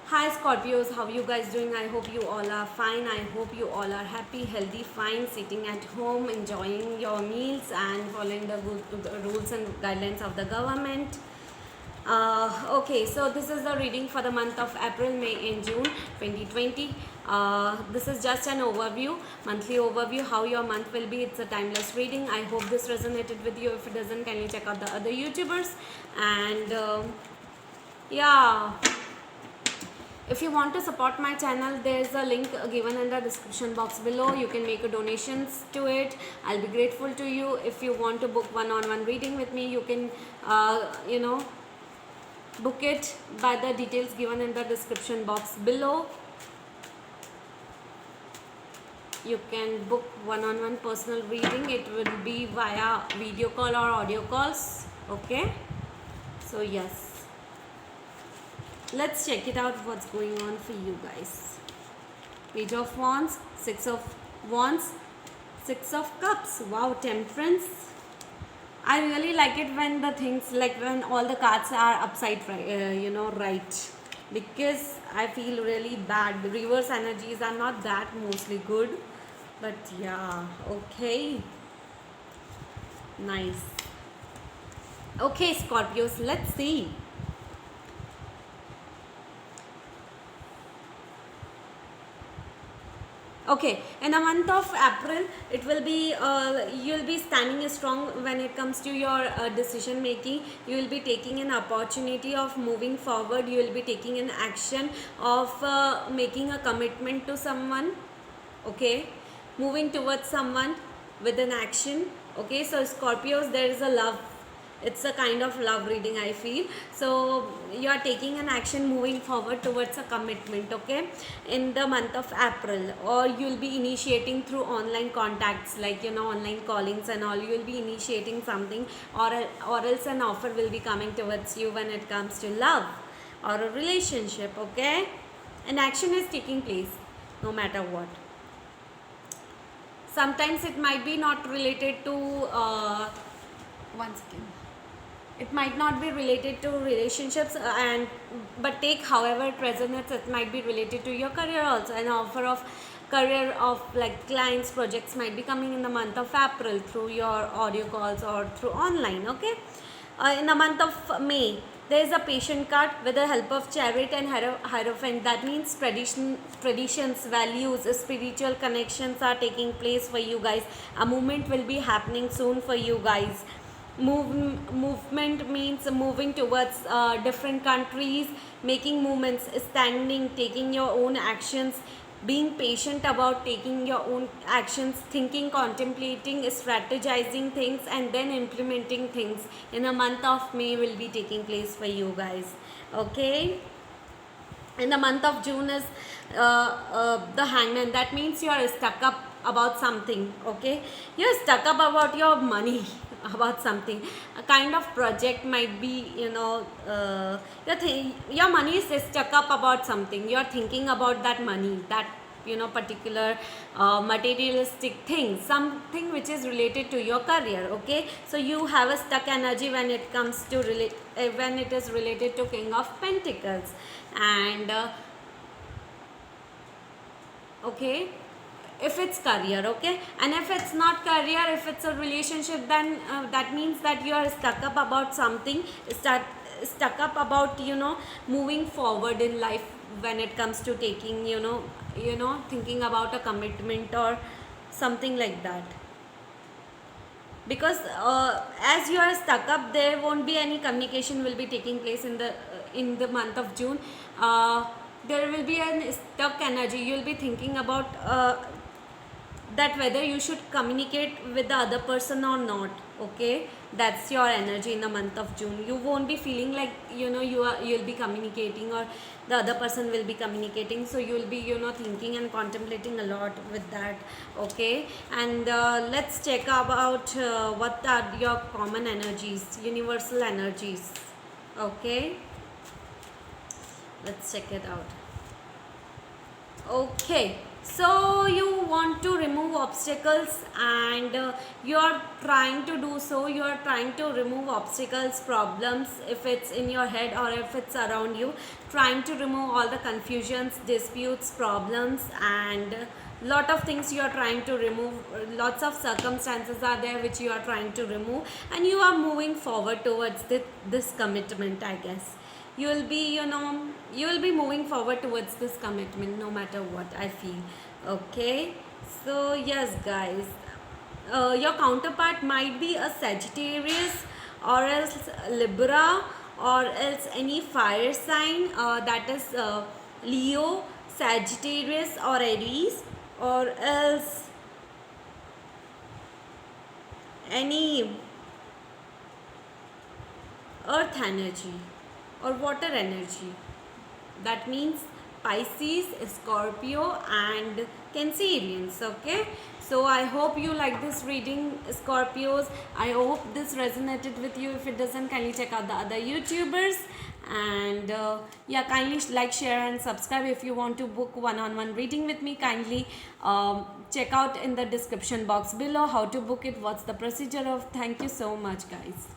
Hi Scorpios, how you guys doing? I hope you all are fine. I hope you all are happy, healthy, fine, sitting at home, enjoying your meals and following the rules and guidelines of the government. Okay, so this is the reading for the month of April, May and June 2020. This is just an overview, monthly overview, how your month will be. It's a timeless reading. I hope this resonated with you. If it doesn't, can you check out the other YouTubers? And yeah, if you want to support my channel, there's a link given in the description box below. You can make a donations to it. I'll be grateful to you. If you want to book one-on-one reading with me, you can book it by the details given in the description box below. You can book one-on-one personal reading. It will be via video call or audio calls. Okay, so yes, let's check it out what's going on for you guys. Page of Wands, Six of Wands, Six of Cups. Wow, Temperance. I really like it when the things, like when all the cards are upside right, because I feel really bad. The reverse energies are not that mostly good, but yeah, okay, nice. Okay, Scorpios, let's see. Okay, in the month of April, it will be you'll be standing strong when it comes to your decision making. You will be taking an opportunity of moving forward. You will be taking an action of making a commitment to someone. Okay, moving towards someone with an action. Okay, so Scorpios, there is a love. It's a kind of love reading, I feel. So you are taking an action, moving forward towards a commitment, okay, in the month of April. Or you'll be initiating through online contacts, like online callings and all. You'll be initiating something, or else an offer will be coming towards you when it comes to love or a relationship, okay. An action is taking place no matter what. Sometimes it might be not related to one second, it might not be related to relationships, and but take however it resonates. It might be related to your career also. An offer of career of like clients, projects might be coming in the month of April through your audio calls or through online, okay. In the month of May, there is a patient card with the help of chariot and hierophant. That means traditions, values, spiritual connections are taking place for you guys. A movement will be happening soon for you guys. Movement means moving towards different countries, making movements, standing, taking your own actions, being patient about taking your own actions, thinking, contemplating, strategizing things, and then implementing things in the month of May will be taking place for you guys, okay. In the month of June is the Hangman. That means you are stuck up about something, okay. You're stuck up about your money about something. A kind of project might be, your money is stuck up about something. You're thinking about that money, that particular materialistic thing, something which is related to your career, okay. So you have a stuck energy when it comes to when it is related to King of Pentacles. And okay, if it's career, okay. And if it's not career, if it's a relationship, then that means that you are stuck up about something, stuck up about moving forward in life when it comes to taking thinking about a commitment or something like that. Because as you are stuck up, there won't be any communication will be taking place in the month of June. There will be an stuck energy. You'll be thinking about that whether you should communicate with the other person or not, okay. That's your energy in the month of June. You won't be feeling like you'll be communicating, or the other person will be communicating. So you'll be thinking and contemplating a lot with that, okay. And let's check about what are your common energies, universal energies, okay. Let's check it out. Okay, so you want to remove obstacles, and you are trying to do so. You are trying to remove obstacles, problems, if it's in your head or if it's around you. Trying to remove all the confusions, disputes, problems, and lot of things you are trying to remove. Lots of circumstances are there which you are trying to remove, and you are moving forward towards this commitment, I guess. You will be, you will be moving forward towards this commitment no matter what, I feel. Okay, so yes guys, your counterpart might be a Sagittarius, or else Libra, or else any fire sign, that is Leo, Sagittarius, or Aries, or else any earth energy or water energy. That means Pisces, Scorpio, and Cancerians. Okay, so I hope you like this reading, Scorpios. I hope this resonated with you. If it doesn't, kindly check out the other YouTubers, and yeah, kindly like, share, and subscribe. If you want to book one-on-one reading with me, kindly check out in the description box below how to book it, what's the procedure of. Thank you so much, guys.